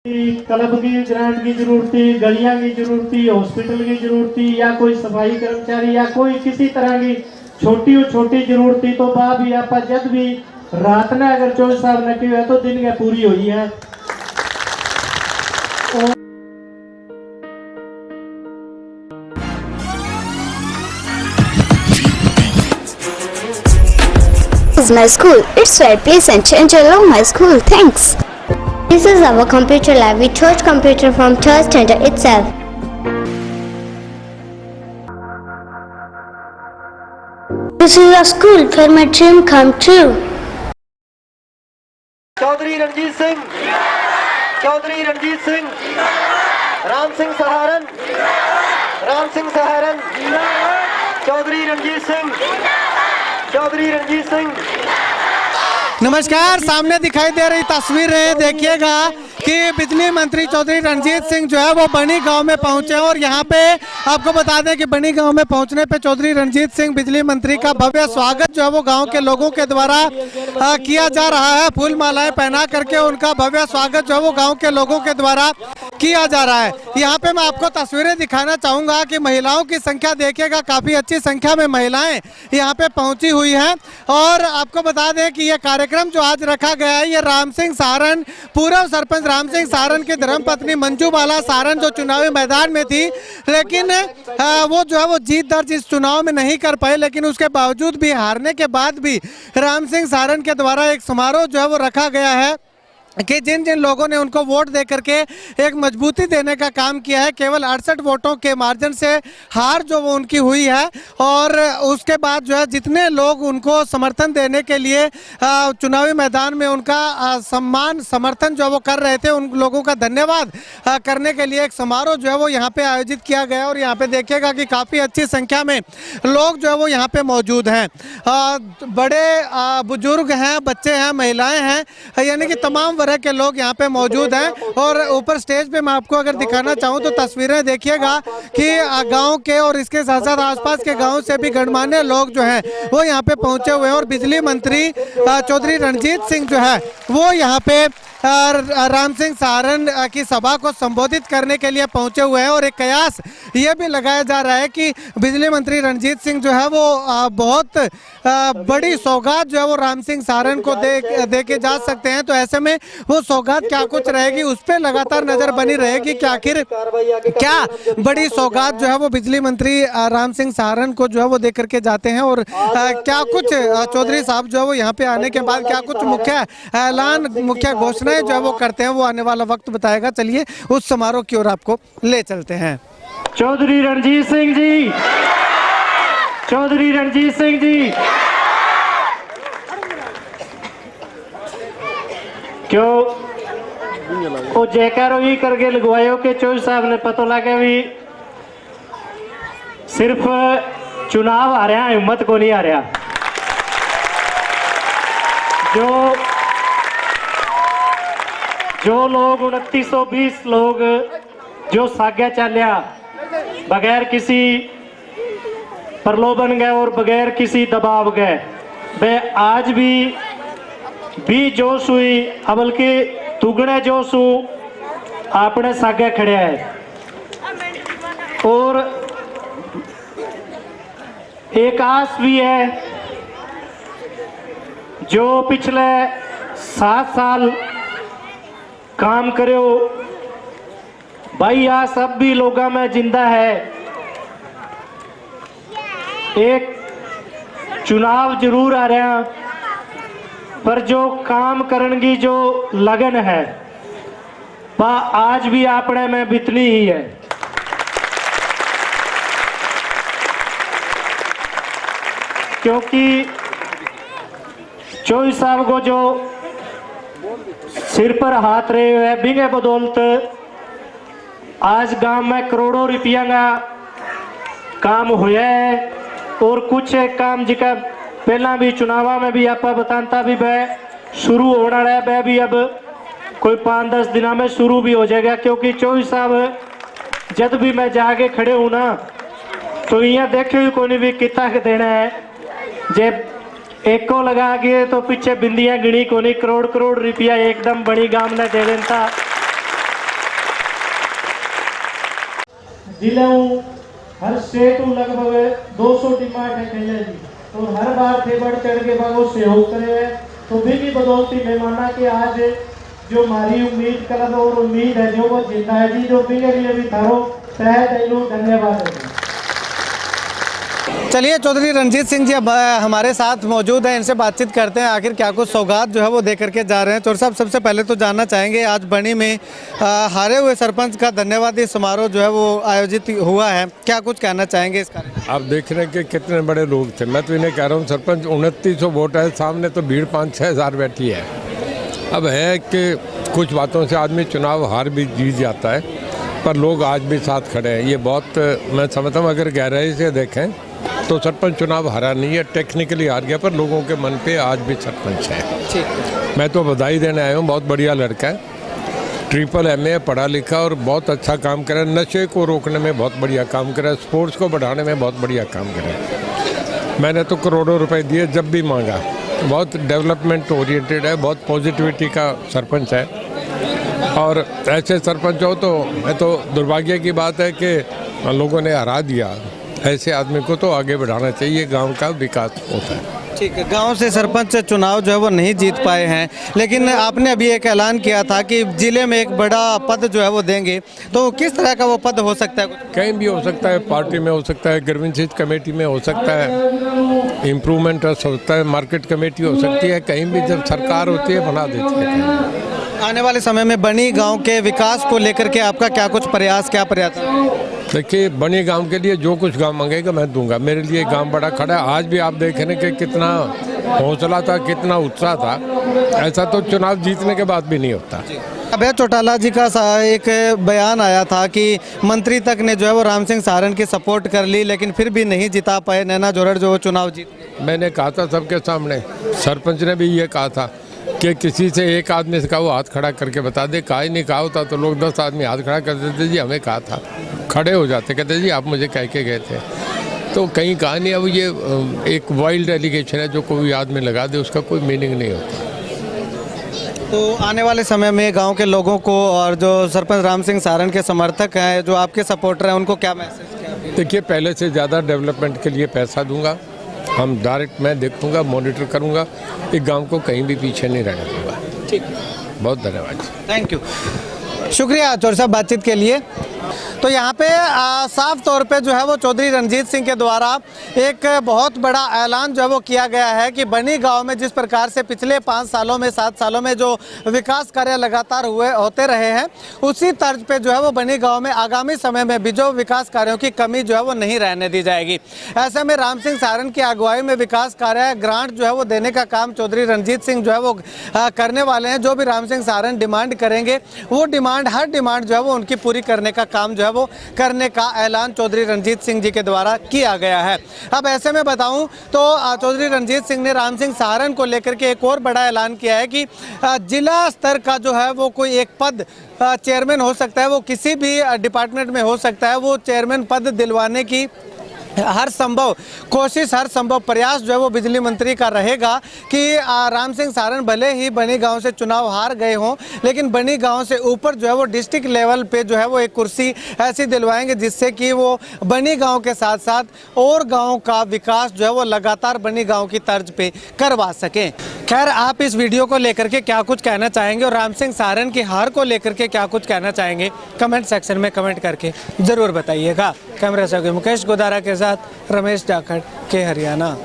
Club की grant की जरूरत थी, गलियां की जरूरत थी, हॉस्पिटल की जरूरत थी, या कोई सफाई कर्मचारी या कोई किसी तरह की छोटी जरूरत थी, तो बा भी आप जब भी रात ने अगर चौधरी साहब ने की तो दिन में पूरी हुई है। This is my school. It's very pleasant and I love my school. Thanks. This is our computer lab. We chose computer from third standard itself. This is a school where my dream come true. Chaudhary Ranjit Singh, Chaudhary Ranjit Singh, Ram Singh सहारन, राम सिंह सहारन, चौधरी रणजीत सिंह, चौधरी रणजीत सिंह। नमस्कार, सामने दिखाई दे रही तस्वीर है, देखिएगा कि बिजली मंत्री चौधरी रणजीत सिंह जो है वो बनी गांव में पहुंचे और यहाँ पे आपको बता दें कि बनी गांव में पहुंचने पे चौधरी रणजीत सिंह बिजली मंत्री का भव्य स्वागत जो है वो गांव के लोगों के द्वारा किया जा रहा है। फूल मालाएं पहना करके उनका भव्य स्वागत जो है वो गाँव के लोगों के द्वारा किया जा रहा है। यहाँ पे मैं आपको तस्वीरें दिखाना चाहूँगा कि महिलाओं की संख्या देखिएगा, काफ़ी अच्छी संख्या में महिलाएं यहाँ पे पहुँची हुई हैं। और आपको बता दें कि ये कार्यक्रम जो आज रखा गया है ये राम सिंह सहारन, पूर्व सरपंच राम सिंह सहारन की धर्मपत्नी मंजू बाला सहारन जो चुनावी मैदान में थी, लेकिन वो जो है वो जीत दर्ज इस चुनाव में नहीं कर पाए, लेकिन उसके बावजूद भी, हारने के बाद भी राम सिंह सहारन के द्वारा एक समारोह जो है वो रखा गया है कि जिन जिन लोगों ने उनको वोट दे करके एक मजबूती देने का काम किया है। केवल 68 वोटों के मार्जिन से हार जो वो उनकी हुई है, और उसके बाद जो है जितने लोग उनको समर्थन देने के लिए चुनावी मैदान में उनका सम्मान समर्थन जो वो कर रहे थे, उन लोगों का धन्यवाद करने के लिए एक समारोह जो है वो यहाँ पे आयोजित किया गया। और यहाँ पे देखिएगा कि काफ़ी अच्छी संख्या में लोग जो है वो यहाँ पे मौजूद हैं, बड़े बुजुर्ग हैं, बच्चे हैं, महिलाएँ हैं, यानी कि तमाम वर्ग के लोग यहाँ पे मौजूद हैं। और ऊपर स्टेज पे मैं आपको अगर दिखाना चाहूँ तो तस्वीरें देखिएगा कि गांव के और इसके साथ साथ आसपास के गांव से भी गणमान्य लोग जो हैं वो यहाँ पे पहुंचे हुए हैं। और बिजली मंत्री चौधरी रणजीत सिंह जो है वो यहाँ पे राम सिंह सहारन की सभा को संबोधित करने के लिए पहुंचे हुए हैं। और एक कयास ये भी लगाया जा रहा है कि बिजली मंत्री रणजीत सिंह जो है वो बहुत बड़ी सौगात जो है वो राम सिंह सहारन को दे के जा सकते हैं। तो ऐसे में वो सौगात क्या कुछ रहेगी, उस पर लगातार नजर बनी रहेगी कि आखिर क्या बड़ी सौगात जो है वो बिजली मंत्री राम सिंह सहारन को जो है वो दे करके जाते हैं। और क्या कुछ चौधरी साहब जो है वो यहाँ पे आने के बाद क्या कुछ मुख्य ऐलान, मुख्य घोषणाएं जो है वो करते हैं, वो आने वाला वक्त बताएगा। चलिए उस समारोह की ओर आपको ले चलते हैं। चौधरी रणजीत सिंह जी, चौधरी रणजीत सिंह जी, क्यों वो जयकारो ही करके लगवायो के चौधरी साहब ने पता लगा भी सिर्फ चुनाव आ रहा, हिम्मत को नहीं आ रहा। जो लोग 2920 लोग जो साग्या चालिया बगैर किसी प्रलोभन गए और बगैर किसी दबाव गए, वे आज भी जोश हुई, बल्कि दुगने जोश आपने सागे खड़े है। और एक आस भी है, जो पिछले 7 साल काम करे भाई, आ सब भी लोगों में जिंदा है। एक चुनाव जरूर आ रहा, पर जो काम करने की जो लगन है वह आज भी आपने में बितनी ही है। क्योंकि चौधरी साहब को जो सिर पर हाथ रहे हुए हैं, बिना बदौलत आज गांव में करोड़ों रुपया का काम हुआ है। और कुछ एक काम जिका पहला भी चुनावा में भी आप बताता भी वह शुरू होने वाला है, वह भी अब कोई 5-10 दिनों में शुरू भी हो जाएगा। क्योंकि चौधरी साहब जब भी मैं जाके खड़े हूँ ना, तो यहाँ देखे हुई कोई भी कितना देना है, जब एक को लगा के तो पीछे बिंदियां गिनी कोनी, करोड़ करोड़ रुपया एकदम बड़ी गांव ने दे देता। जिले हर स्टेट लगभग 200 टीम खेले जी और हर बार थे बढ़ चढ़ के बाद वो सहयोग करे है। तो भी बदौलती मैं माना कि आज जो हमारी उम्मीद क्लब और उम्मीद है जो वो जिंदा है जी, जो भी लिए भी थारो तहे दिलों धन्यवाद है। चलिए चौधरी रणजीत सिंह जी अब हमारे साथ मौजूद हैं, इनसे बातचीत करते हैं आखिर क्या कुछ सौगात जो है वो दे करके जा रहे हैं। चौधरी साहब सबसे पहले तो जानना चाहेंगे आज बणी में हारे हुए सरपंच का धन्यवादी समारोह जो है वो आयोजित हुआ है, क्या कुछ कहना चाहेंगे इस कार्य? आप देख रहे हैं कि कितने बड़े लोग थे। मैं तो इन्हें कह रहा हूँ सरपंच 2900 वोट है, सामने तो भीड़ 5-6 हज़ार बैठी है। अब है कि कुछ बातों से आदमी चुनाव हार भी जीत जाता है, पर लोग आज भी साथ खड़े हैं। ये बहुत मैं समझता हूँ अगर गहराई से देखें तो सरपंच चुनाव हारा नहीं है, टेक्निकली हार गया, पर लोगों के मन पे आज भी सरपंच है। ठीक है, मैं तो बधाई देने आया हूँ, बहुत बढ़िया लड़का है, ट्रिपल MA पढ़ा लिखा और बहुत अच्छा काम करे, नशे को रोकने में बहुत बढ़िया काम करे, स्पोर्ट्स को बढ़ाने में बहुत बढ़िया काम करे। मैंने तो करोड़ों रुपए दिए जब भी मांगा। बहुत डेवलपमेंट ओरिएंटेड है, बहुत पॉजिटिविटी का सरपंच है और ऐसे सरपंच हो तो मैं तो दुर्भाग्य की बात है कि लोगों ने हरा दिया। ऐसे आदमी को तो आगे बढ़ाना चाहिए, गांव का विकास होता है। ठीक है, गांव से सरपंच चुनाव जो है वो नहीं जीत पाए हैं, लेकिन आपने अभी एक ऐलान किया था कि जिले में एक बड़ा पद जो है वो देंगे, तो किस तरह का वो पद हो सकता है? कहीं भी हो सकता है, पार्टी में हो सकता है, ग्रीवेंसेस कमेटी में हो सकता है, इम्प्रूवमेंट हो सकता है, मार्केट कमेटी हो सकती है, कहीं भी जब सरकार होती है बना देती है। आने वाले समय में बणी गांव के विकास को लेकर के आपका क्या कुछ प्रयास, क्या प्रयास है? देखिए बनी गांव के लिए जो कुछ गांव मांगेगा मैं दूंगा। मेरे लिए गांव बड़ा खड़ा है। आज भी आप देख रहे हैं कि कितना हौसला था, कितना उत्साह था। ऐसा तो चुनाव जीतने के बाद भी नहीं होता। अभय चौटाला जी का एक बयान आया था कि मंत्री तक ने जो है वो राम सिंह सहारण की सपोर्ट कर ली, लेकिन फिर भी नहीं जिता पाए नैना जोरड़ जो चुनाव जीत गए। मैंने कहा था सबके सामने, सरपंच ने भी ये कहा था कि किसी से एक आदमी से कहा वो हाथ खड़ा करके बता दे। कहा ही नहीं कहा होता तो लोग 10 आदमी हाथ खड़ा कर देते, जी हमें कहा था, खड़े हो जाते, कहते जी आप मुझे कह के गए थे। तो कहीं कहा नहीं। अब ये एक वाइल्ड एलिगेशन है, जो कोई आदमी लगा दे उसका कोई मीनिंग नहीं होता। तो आने वाले समय में गांव के लोगों को और जो सरपंच राम सिंह सहारण के समर्थक हैं, जो आपके सपोर्टर हैं, उनको क्या मैसेज क्या? देखिए पहले से ज़्यादा डेवलपमेंट के लिए पैसा दूंगा, हम डायरेक्ट मैं देखूंगा, मॉनिटर करूंगा, एक गांव को कहीं भी पीछे नहीं रहने दूंगा। ठीक, बहुत धन्यवाद। थैंक यू, शुक्रिया चौधरी साहब बातचीत के लिए। तो यहाँ पे साफ तौर पे जो है वो चौधरी रणजीत सिंह के द्वारा एक बहुत बड़ा ऐलान जो है वो किया गया है कि बनी गांव में जिस प्रकार से पिछले 5 सालों में 7 सालों में जो विकास कार्य लगातार होते रहे हैं, उसी तर्ज पे जो है वो बनी गांव में आगामी समय में भी जो विकास कार्यों की कमी जो है वो नहीं रहने दी जाएगी। ऐसे में राम सिंह सहारण की अगुवाई में विकास कार्य ग्रांट जो है वो देने का काम चौधरी रणजीत सिंह जो है वो करने वाले हैं। जो भी राम सिंह सहारण डिमांड करेंगे, वो डिमांड हर डिमांड जो है वो उनकी पूरी करने का काम जो है वो करने का ऐलान चौधरी रणजीत सिंह जी के द्वारा किया गया है। अब ऐसे में बताऊं तो चौधरी रणजीत सिंह ने राम सिंह सहारण को लेकर के एक और बड़ा ऐलान किया है कि जिला स्तर का जो है वो कोई एक पद चेयरमैन हो सकता है, वो किसी भी डिपार्टमेंट में हो सकता है, वो चेयरमैन पद दिलवाने की हर संभव कोशिश, हर संभव प्रयास जो है वो बिजली मंत्री का रहेगा कि राम सिंह सहारण भले ही बनी गांव से चुनाव हार गए हों, लेकिन बनी गांव से ऊपर जो है वो डिस्ट्रिक्ट लेवल पे जो है वो एक कुर्सी ऐसी दिलवाएंगे जिससे कि वो बनी गांव के साथ साथ और गांव का विकास जो है वो लगातार बनी गांव की तर्ज पे करवा सकें। खैर, आप इस वीडियो को लेकर के क्या कुछ कहना चाहेंगे और राम सिंह सहारण की हार को लेकर के क्या कुछ कहना चाहेंगे, कमेंट सेक्शन में कमेंट करके ज़रूर बताइएगा। कैमरा से मुकेश गोदारा के साथ रमेश जाखड़ के हरियाणा।